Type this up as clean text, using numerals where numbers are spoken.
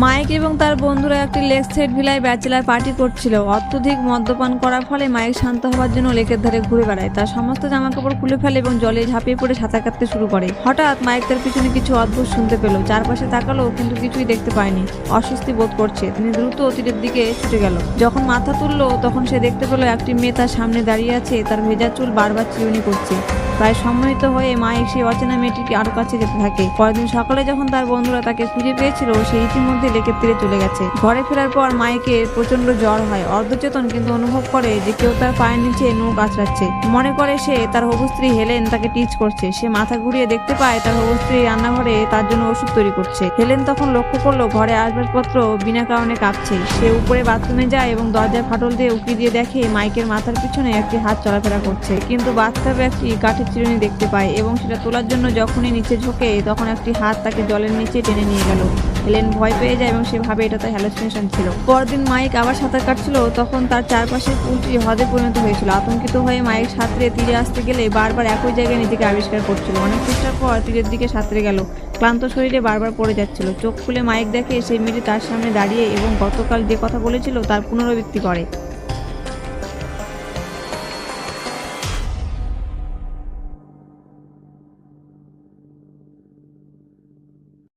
Mic এবং তার বন্ধুরা একটি লেক সাইড ভিলায় ব্যাচেলার পার্টি করছিল। অত্যধিক মদ্যপান করার ফলে মাইক শান্ত হওয়ার জন্য লেকের ধারে ঘুরে বেড়ায়। তার সমস্ত জামাকাপড় খুলে ফেলে এবং জলে ঝাঁপিয়ে পড়ে সাঁতার কাটতে শুরু করে। হঠাৎ মাইক তার পিছনে কিছু অদ্ভুত শুনতে পেল। চারপাশে তাকালো কিন্তু কিছুই দেখতে পায়নি। অস্বস্তি বোধ করছে। তিনি দ্রুত তীরের দিকে ছুটে গেল। যখন মাথা তুললো তখন সে দেখতে পেল একটি মেয়ে তার সামনে দাঁড়িয়ে আছে। তার ভেজা চুল বারবার চিরুনি করছে। প্রায় সম্মোহিত হয়ে মাইক সেই অচেনা মেয়েটিকে আরো কাছে যেতে থাকে। পরদিন সকালে যখন তার বন্ধুরা তাকে খুঁজে পেয়েছিল, সে ইতিমধ্যে লেকের তীরে চলে গেছে। ঘরে ফেরার পর মাইকের প্রচন্ড জ্বর হয়। অর্ধচেতন কিন্তু অনুভব করে যে কেউ তার পায়ের নিচে নখ আঁচড়াচ্ছে। মনে করে সে তার হবু স্ত্রী হেলেন তাকে টিচ করছে। সে মাথা ঘুরিয়ে দেখতে পায় তার হবু স্ত্রী রান্নাঘরে তার জন্য ওষুধ তৈরি করছে। হেলেন তখন লক্ষ্য করলো ঘরে আসবাবপত্র বিনা কারণে কাঁপছে। সে উপরে বাথরুমে যায় এবং দরজার ফাটল দিয়ে উঁকি দিয়ে দেখে মাইকের মাথার পিছনে একটি হাত চলাফেরা করছে। কিন্তু বাথটাবে একটি কাঠের চিরুনি দেখতে পায় এবং সেটা তোলার জন্য যখনই নিচে ঝোঁকে তখন একটি হাত তাকে জলের নিচে টেনে নিয়ে গেল। হেলেন ভয় পেয়ে যায় এবং সে ভাবে এটা তার হ্যালুসিনেশন ছিল। পরদিন মাইক আবার সাঁতার কাটছিল, তখন তার চারপাশের পুলটি হ্রদে পরিণত হয়েছিল। আতঙ্কিত হয়ে মাইক সাঁতরে তীরে আসতে গেলে বারবার একই জায়গায় নিজেকে আবিষ্কার করছিল। অনেক চেষ্টার পর তীরের দিকে সাঁতরে গেল। ক্লান্ত শরীরে বারবার পড়ে যাচ্ছিল। চোখ খুলে মাইক দেখে সেই মেয়েটি তার সামনে দাঁড়িয়ে এবং গতকাল যে কথা বলেছিল তার পুনরাবৃত্তি করে।